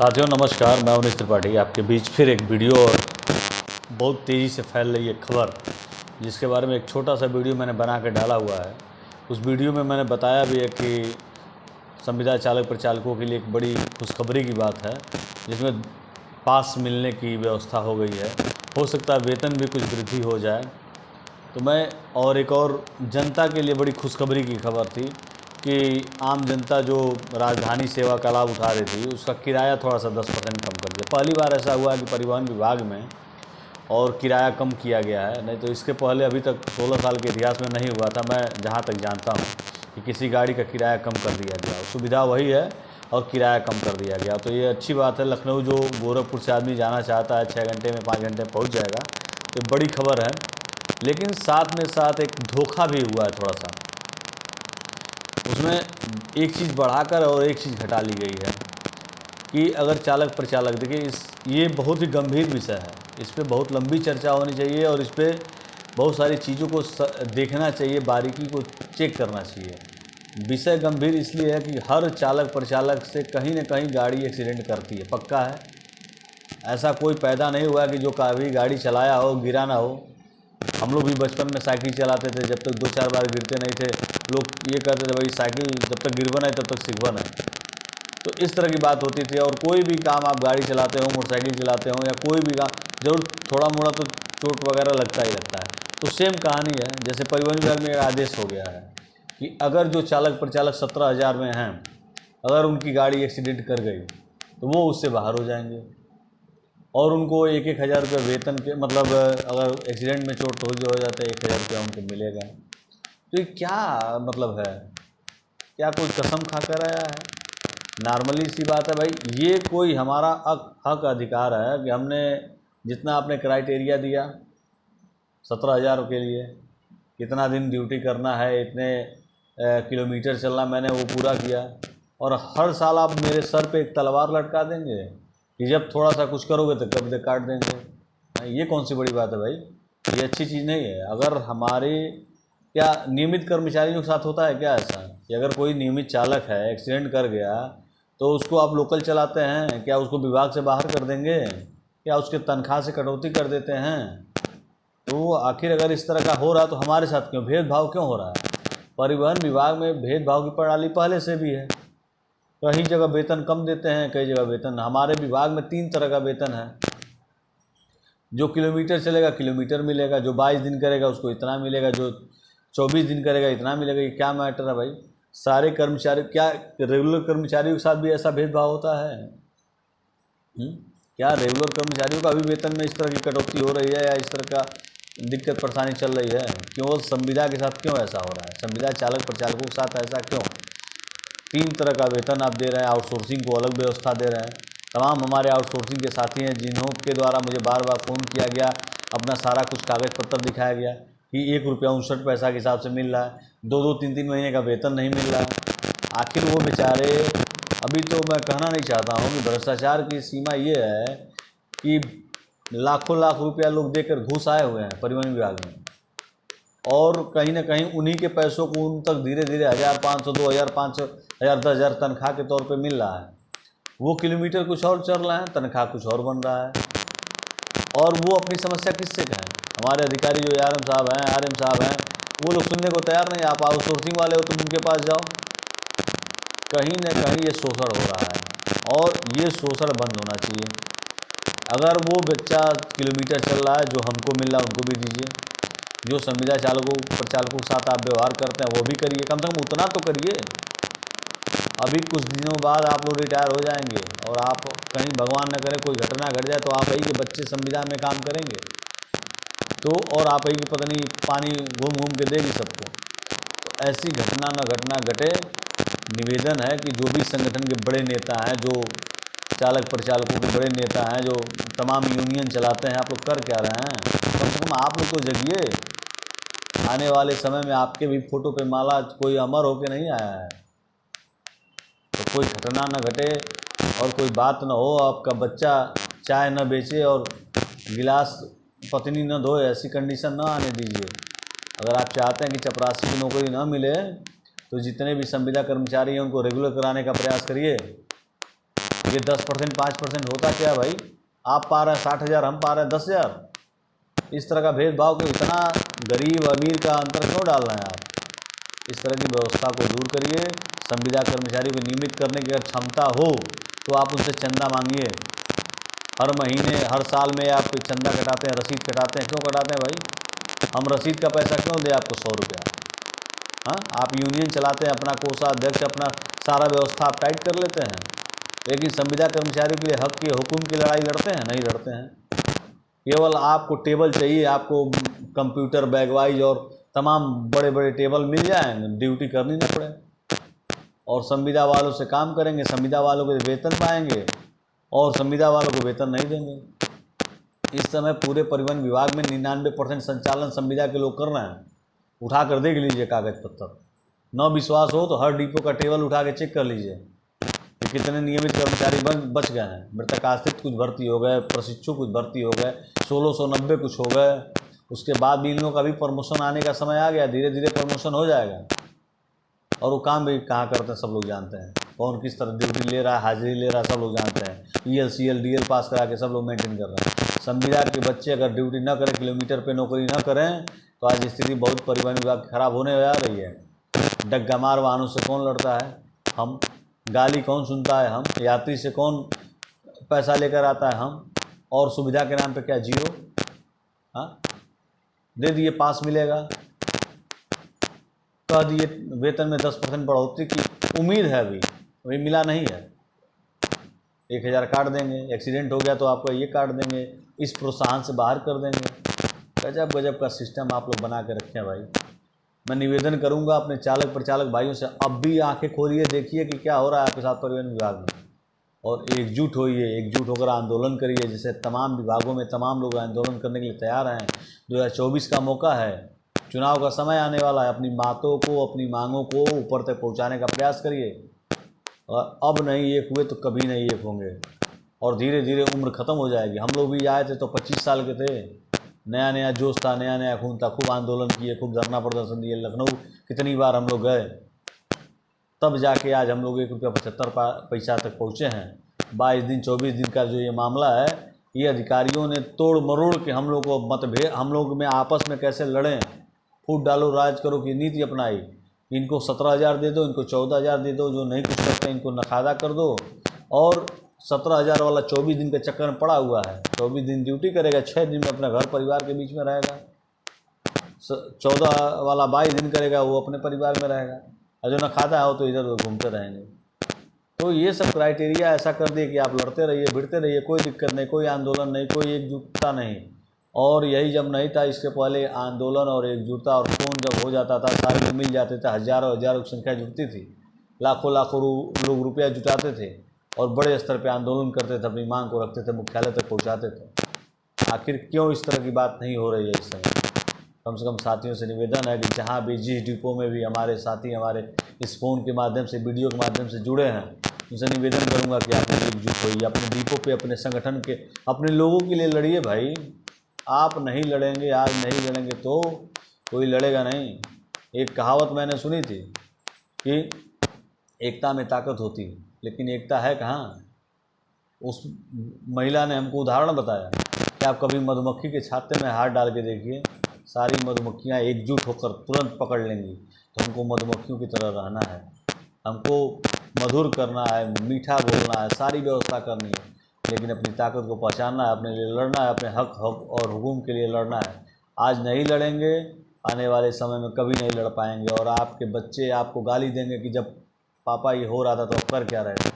साथियों नमस्कार, मैं उन्नीस त्रिपाठी आपके बीच फिर एक वीडियो और बहुत तेज़ी से फैल रही है खबर, जिसके बारे में एक छोटा सा वीडियो मैंने बना के डाला हुआ है। उस वीडियो में मैंने बताया भी है कि संविदा चालक प्रचालकों के लिए एक बड़ी खुशखबरी की बात है, जिसमें पास मिलने की व्यवस्था हो गई है। हो सकता है वेतन भी कुछ वृद्धि हो जाए। तो मैं और एक और जनता के लिए बड़ी खुशखबरी की खबर थी कि आम जनता जो राजधानी सेवा का लाभ उठा रही थी, उसका किराया थोड़ा सा 10% कम कर दिया। पहली बार ऐसा हुआ कि परिवहन विभाग में और किराया कम किया गया है, नहीं तो इसके पहले अभी तक 16 साल के इतिहास में नहीं हुआ था। मैं जहां तक जानता हूं कि किसी गाड़ी का किराया कम कर दिया गया। सुविधा वही है और किराया कम कर दिया गया, तो ये अच्छी बात है। लखनऊ जो गोरखपुर से आदमी जाना चाहता है 6 घंटे में 5 घंटे में पहुँच जाएगा, तो बड़ी खबर है। लेकिन साथ में साथ एक धोखा भी हुआ है थोड़ा सा। उसमें एक चीज़ बढ़ाकर और एक चीज़ घटा ली गई है कि अगर चालक प्रचालक, देखिए ये बहुत ही गंभीर विषय है, इस पर बहुत लंबी चर्चा होनी चाहिए और इस पर बहुत सारी चीज़ों को देखना चाहिए, बारीकी को चेक करना चाहिए। विषय गंभीर इसलिए है कि हर चालक प्रचालक से कहीं ना कहीं गाड़ी एक्सीडेंट करती है, पक्का है। ऐसा कोई पैदा नहीं हुआ कि जो कभी गाड़ी चलाया हो गिरा ना हो। हम लोग भी बचपन में साइकिल चलाते थे, जब तक 2-4 बार गिरते नहीं थे, लोग ये कहते थे भाई साइकिल जब तक गिरबा नहीं तब तक सीखबा नहीं। तो इस तरह की बात होती थी। और कोई भी काम आप गाड़ी चलाते हो, मोटरसाइकिल चलाते हो या कोई भी काम, जरूर थोड़ा मोड़ा तो चोट वगैरह लगता ही लगता है। तो सेम कहानी है। जैसे परिवहन विभाग में एक आदेश हो गया है कि अगर जो चालक प्रचालक 17,000 में हैं, अगर उनकी गाड़ी एक्सीडेंट कर गई तो वो उससे बाहर हो जाएंगे और उनको 1-1 हज़ार रुपये वेतन के, मतलब अगर एक्सीडेंट में चोट हो जाता है 1,000 रुपया उनको मिलेगा। तो ये क्या मतलब है? क्या कोई कसम खा कर आया है? नॉर्मली सी बात है भाई, ये कोई हमारा हक अधिकार है कि हमने जितना आपने क्राइटेरिया दिया 17,000 के लिए, कितना दिन ड्यूटी करना है, इतने किलोमीटर चलना, मैंने वो पूरा किया। और हर साल आप मेरे सर पे एक तलवार लटका देंगे कि जब थोड़ा सा कुछ करोगे तो कब्जे काट देंगे। ये कौन सी बड़ी बात है भाई? ये अच्छी चीज़ नहीं है। अगर हमारे क्या नियमित कर्मचारियों के साथ होता है क्या ऐसा कि अगर कोई नियमित चालक है एक्सीडेंट कर गया तो उसको आप लोकल चलाते हैं, क्या उसको विभाग से बाहर कर देंगे? क्या उसके तनख्वाह से कटौती कर देते हैं? तो आखिर अगर इस तरह का हो रहा तो हमारे साथ क्यों भेदभाव क्यों हो रहा है? परिवहन विभाग में भेदभाव की प्रणाली पहले से भी है। कई जगह वेतन कम देते हैं, कई जगह वेतन, हमारे विभाग में 3 तरह का वेतन है। जो किलोमीटर चलेगा किलोमीटर मिलेगा, जो 22 दिन करेगा उसको इतना मिलेगा, जो 24 दिन करेगा इतना मिलेगा। ये क्या मैटर है भाई? सारे कर्मचारी, क्या रेगुलर कर्मचारियों के साथ भी ऐसा भेदभाव होता है? क्या रेगुलर कर्मचारियों का भी वेतन में इस तरह की कटौती हो रही है या इस तरह का दिक्कत परेशानी चल रही है? क्यों संविदा के साथ क्यों ऐसा हो रहा है? संविदा चालक प्रचालकों के साथ ऐसा क्यों? 3 तरह का वेतन आप दे रहे हैं, आउटसोर्सिंग को अलग व्यवस्था दे रहे हैं। तमाम हमारे आउटसोर्सिंग के साथी हैं जिन्हों के द्वारा मुझे बार बार फ़ोन किया गया, अपना सारा कुछ कागज़ पत्र दिखाया गया कि 1 रुपया 59 पैसा के हिसाब से मिल रहा है, 2-2, 3-3 महीने का वेतन नहीं मिल रहा है। आखिर वो बेचारे, अभी तो मैं कहना नहीं चाहता हूँ कि भ्रष्टाचार की सीमा ये है कि लाखों लाख रुपया लोग देकर घूस आए हुए हैं परिवहन विभाग में, और कहीं ना कहीं उन्हीं के पैसों को उन तक धीरे धीरे 1,500, 2,000, 5,000, 10,000 तनख्वाह के तौर पे मिल रहा है। वो किलोमीटर कुछ और चल रहा है, तनख्वाह कुछ और बन रहा है। और वो अपनी समस्या किससे कहें? हमारे अधिकारी जो आरएम साहब हैं, वो लोग सुनने को तैयार नहीं। आप आउटसोर्सिंग वाले हो तुम उनके पास जाओ। कहीं ना कहीं ये शोषण हो रहा है और ये शोषण बंद होना चाहिए। अगर वो बच्चा किलोमीटर चल रहा है, जो हमको मिल रहा है उनको भी दीजिए। जो संविदा चालकों प्रचालकों के साथ आप व्यवहार करते हैं वो भी करिए, कम से कम उतना तो करिए। अभी कुछ दिनों बाद आप लोग रिटायर हो जाएंगे और आप कहीं भगवान न करे कोई घटना घट जाए तो आप ही के बच्चे संविदा में काम करेंगे, तो और आप ही की पत्नी पानी घूम घूम के देगी सबको। तो ऐसी घटना न घटे। निवेदन है कि जो भी संगठन के बड़े नेता हैं, जो चालक प्रचालकों के बड़े नेता हैं, जो तमाम यूनियन चलाते हैं, आप लोग कर क्या रहे हैं? कम से कम आप लोग तो जगिए। आने वाले समय में आपके भी फोटो पे माला कोई अमर होके नहीं आया है, तो कोई घटना न घटे और कोई बात न हो, आपका बच्चा चाय न बेचे और गिलास पत्नी न धोए, ऐसी कंडीशन न आने दीजिए। अगर आप चाहते हैं कि चपरासी की नौकरी न मिले तो जितने भी संविदा कर्मचारी हैं उनको रेगुलर कराने का प्रयास करिए। ये 10% 5% होता क्या भाई? आप पा रहे हैं 60,000, हम पा रहे हैं 10,000। इस तरह का भेदभाव क्यों? इतना गरीब अमीर का अंतर क्यों डाल रहे हैं आप? इस तरह की व्यवस्था को दूर करिए। संविदा कर्मचारी को नियमित करने की अगर क्षमता हो तो आप उनसे चंदा मांगिए। हर महीने हर साल में आप चंदा कटाते हैं, रसीद कटाते हैं, क्यों कटाते हैं भाई? हम रसीद का पैसा क्यों दें आपको 100 रुपया? हाँ, आप यूनियन चलाते हैं, अपना कोषाध्यक्ष, अपना सारा व्यवस्था आप टाइट कर लेते हैं, लेकिन संविदा कर्मचारियों के लिए हक के हुकूम की लड़ाई लड़ते हैं? नहीं लड़ते हैं। केवल आपको टेबल चाहिए, आपको कंप्यूटर बैगवाइज और तमाम बड़े बड़े टेबल मिल जाएंगे, ड्यूटी करनी ना पड़े, और संविदा वालों से काम करेंगे, संविदा वालों को वेतन पाएंगे और संविदा वालों को वेतन नहीं देंगे। इस समय पूरे परिवहन विभाग में 99% संचालन संविदा के लोग कर रहे हैं। उठा कर देख लीजिए कागज पत्तर। न विश्वास हो तो हर डिपो का टेबल उठा के चेक कर लीजिए कि कितने नियमित कर्मचारी बच गए हैं। मृतक आश्रित कुछ भर्ती हो गए, प्रशिक्षु कुछ भर्ती हो गए, 1690 कुछ हो गए। उसके बाद भी इन लोगों का भी प्रमोशन आने का समय आ गया, धीरे धीरे प्रमोशन हो जाएगा। और वो काम भी कहाँ करते हैं सब लोग जानते हैं, कौन किस तरह ड्यूटी ले रहा है, हाजिरी ले रहा है, सब लोग जानते हैं। EL CL DL पास करा के सब लोग मेंटेन कर रहे हैं। संविदा के बच्चे अगर ड्यूटी न करें, किलोमीटर पे नौकरी न करें, तो आज स्थिति बहुत परिवहन विभाग खराब होने जा रही है। डग्गा मार वाहनों से कौन लड़ता है? हम। गाली कौन सुनता है? हम। यात्री से कौन पैसा लेकर आता है? हम। और सुविधा के नाम पे क्या जीरो? हाँ, दे दिए पास मिलेगा, कह दिए वेतन में 10% बढ़ोतरी की उम्मीद है, अभी मिला नहीं है। 1,000 काट देंगे, एक्सीडेंट हो गया तो आपको ये काट देंगे, इस प्रोत्साहन से बाहर कर देंगे। गजब गजब का सिस्टम आप लोग बना के रखे हैं भाई। मैं निवेदन करूंगा अपने चालक प्रचालक भाइयों से, अब भी आंखें खोलिए, देखिए कि क्या हो रहा है आपके साथ परिवहन विभाग में, और एकजुट होइए, एकजुट होकर आंदोलन करिए। जैसे तमाम विभागों में तमाम लोग आंदोलन करने के लिए तैयार हैं। 2024 का मौका है, चुनाव का समय आने वाला है। अपनी बातों को, अपनी मांगों को ऊपर तक पहुंचाने का प्रयास करिए। और अब नहीं एक हुए तो कभी नहीं एक होंगे, और धीरे धीरे उम्र ख़त्म हो जाएगी। हम लोग भी आए थे तो 25 साल के थे, नया नया जोश था, नया नया खून था, खूब आंदोलन किए, खूब धरना प्रदर्शन दिए। लखनऊ कितनी बार हम लोग गए, तब जाके आज हम लोग 1.75 रुपया तक पहुँचे हैं। 22 दिन 24 दिन का जो ये मामला है, ये अधिकारियों ने तोड़ मरोड़ के हम लोग को मतभेद, हम लोग में आपस में कैसे लड़ें, फूट डालो राज करो की नीति अपनाई। इनको 17,000 दे दो, इनको 14,000 दे दो, जो नहीं कुछ करते इनको नखादा कर दो। और 17,000 वाला 24 दिन के चक्कर में पड़ा हुआ है। 24 दिन ड्यूटी करेगा, 6 दिन में अपने घर परिवार के बीच में रहेगा। 14 वाला 22 दिन करेगा, वो अपने परिवार में रहेगा, और जो नखादा हो तो इधर उधर घूमते रहेंगे। तो ये सब क्राइटेरिया ऐसा कर दिए कि आप लड़ते रहिए, भिड़ते रहिए, कोई दिक्कत नहीं, कोई आंदोलन नहीं, कोई एकजुटता नहीं। और यही जब नहीं था, इसके पहले आंदोलन और एकजुटता और खून जब हो जाता था, सारे लोग मिल जाते थे, हज़ारों हज़ारों की संख्या जुटती थी, लाखों लाखों लोग रुपया जुटाते थे और बड़े स्तर पे आंदोलन करते थे, अपनी मांग को रखते थे, मुख्यालय तक पहुंचाते थे। आखिर क्यों इस तरह की बात नहीं हो रही है इस समय? कम से कम साथियों से निवेदन है कि जहाँ भी जिस डिपो में भी हमारे साथी हमारे इस फ़ोन के माध्यम से, वीडियो के माध्यम से जुड़े हैं, उनसे निवेदन करूँगा कि आप एकजुट होइए, अपने डिपो पे, अपने संगठन के, अपने लोगों के लिए लड़िए भाई। आप नहीं लड़ेंगे, आज नहीं लड़ेंगे तो कोई लड़ेगा नहीं। एक कहावत मैंने सुनी थी कि एकता में ताकत होती है, लेकिन एकता है कहाँ? उस महिला ने हमको उदाहरण बताया कि आप कभी मधुमक्खी के छाते में हाथ डाल के देखिए, सारी मधुमक्खियाँ एकजुट होकर तुरंत पकड़ लेंगी। तो हमको मधुमक्खियों की तरह रहना है, हमको मधुर करना है, मीठा बोलना है, सारी व्यवस्था करनी है, लेकिन अपनी ताकत को पहचानना है, अपने लिए लड़ना है, अपने हक और हुकूम के लिए लड़ना है। आज नहीं लड़ेंगे, आने वाले समय में कभी नहीं लड़ पाएंगे। और आपके बच्चे आपको गाली देंगे कि जब पापा ये हो रहा था तो आप कर क्या रहे थे।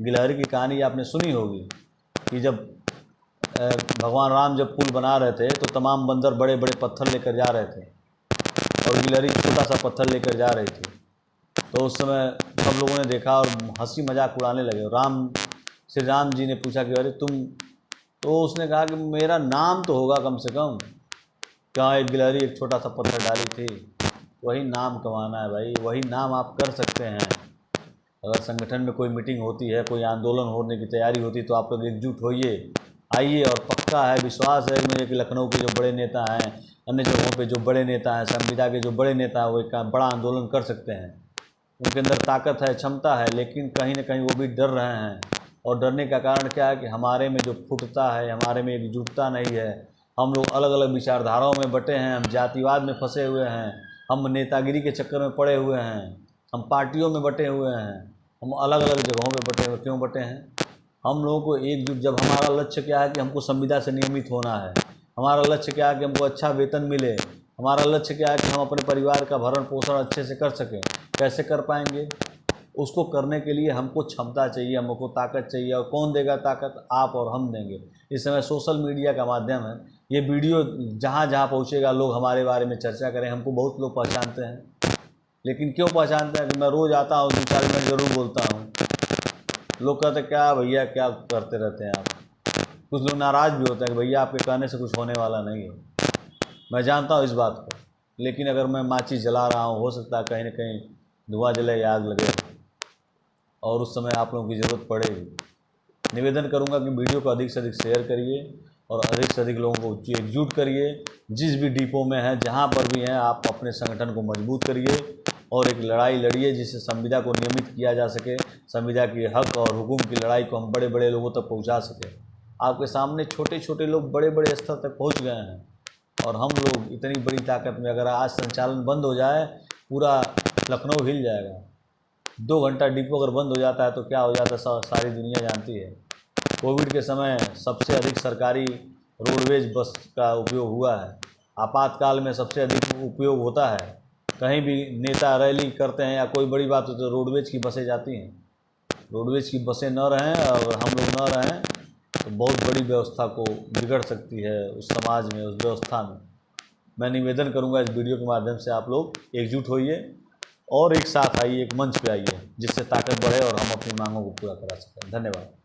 गिलहरी की कहानी आपने सुनी होगी कि जब भगवान राम जब पुल बना रहे थे तो तमाम बंदर बड़े बड़े पत्थर लेकर जा रहे थे और गिलहरी छोटा सा पत्थर लेकर जा रही थी। तो उस समय सब लोगों ने देखा और हंसी मजाक उड़ाने लगे। श्री राम जी ने पूछा कि अरे तुम, तो उसने कहा कि मेरा नाम तो होगा कम से कम। कहाँ एक गिलहरी एक छोटा सा पत्थर डाली थी, वही नाम कमाना है भाई, वही नाम आप कर सकते हैं। अगर संगठन में कोई मीटिंग होती है, कोई आंदोलन होने की तैयारी होती है तो आप लोग एकजुट होइए, आइए। और पक्का है, विश्वास है मुझे कि लखनऊ के जो बड़े नेता हैं, अन्य जगहों पे जो बड़े नेता हैं, संविदा के जो बड़े नेता हैं, वो एक बड़ा आंदोलन कर सकते हैं। उनके अंदर ताकत है, क्षमता है, लेकिन कहीं ना कहीं वो भी डर रहे हैं और डरने का कारण क्या है कि हमारे में जो फुटता है, हमारे में एकजुटता नहीं है। हम लोग अलग अलग विचारधाराओं में बटे हैं, हम जातिवाद में फंसे हुए हैं, हम नेतागिरी के चक्कर में पड़े हुए हैं, हम पार्टियों में बटे हुए हैं, हम अलग अलग जगहों में बटे हुए। क्यों बटे हैं? हम लोगों को एकजुट, जब हमारा लक्ष्य क्या है कि हमको संविदा से नियमित होना है, हमारा लक्ष्य क्या है कि हमको अच्छा वेतन मिले, हमारा लक्ष्य क्या है कि हम अपने परिवार का भरण पोषण अच्छे से कर सकें। कैसे कर पाएंगे? उसको करने के लिए हमको क्षमता चाहिए, हमको ताकत चाहिए। और कौन देगा ताकत? आप और हम देंगे। इस समय सोशल मीडिया का माध्यम है, ये वीडियो जहाँ जहाँ पहुँचेगा लोग हमारे बारे में चर्चा करें। हमको बहुत लोग पहचानते हैं, लेकिन क्यों पहचानते हैं कि मैं रोज़ आता हूँ, 2-4 मिनट ज़रूर बोलता हूँ। लोग कहते हैं क्या भैया क्या करते रहते हैं आप। कुछ लोग नाराज़ भी होते हैं कि भैया आपके कहने से कुछ होने वाला नहीं है। मैं जानता हूँ इस बात को, लेकिन अगर मैं माचिस जला रहा हूँ, हो सकता है कहीं ना कहीं धुआं जले या आग लगे और उस समय आप लोगों की ज़रूरत पड़ेगी। निवेदन करूंगा कि वीडियो को अधिक से अधिक शेयर करिए और अधिक से अधिक लोगों को एकजुट करिए। जिस भी डिपो में हैं, जहां पर भी हैं, आप अपने संगठन को मजबूत करिए और एक लड़ाई लड़िए जिससे संविदा को नियमित किया जा सके। संविदा के हक और हुकूम की लड़ाई को हम बड़े बड़े लोगों तक पहुंचा सकें। आपके सामने छोटे छोटे लोग बड़े बड़े स्तर तक पहुँच गए हैं और हम लोग इतनी बड़ी ताकत में, अगर आज संचालन बंद हो जाए पूरा लखनऊ हिल जाएगा। 2 घंटा डिपो अगर बंद हो जाता है तो क्या हो जाता है सारी दुनिया जानती है। कोविड के समय सबसे अधिक सरकारी रोडवेज बस का उपयोग हुआ है। आपातकाल में सबसे अधिक उपयोग होता है। कहीं भी नेता रैली करते हैं या कोई बड़ी बात होती है तो रोडवेज की बसें जाती हैं। रोडवेज की बसें न रहें और हम लोग न रहें तो बहुत बड़ी व्यवस्था को बिगड़ सकती है उस समाज में, उस व्यवस्था में। मैं निवेदन करूंगा इस वीडियो के माध्यम से आप लोग एकजुट होइए और एक साथ आइए, एक मंच पे आइए जिससे ताकत बढ़े और हम अपनी मांगों को पूरा करा सकें। धन्यवाद।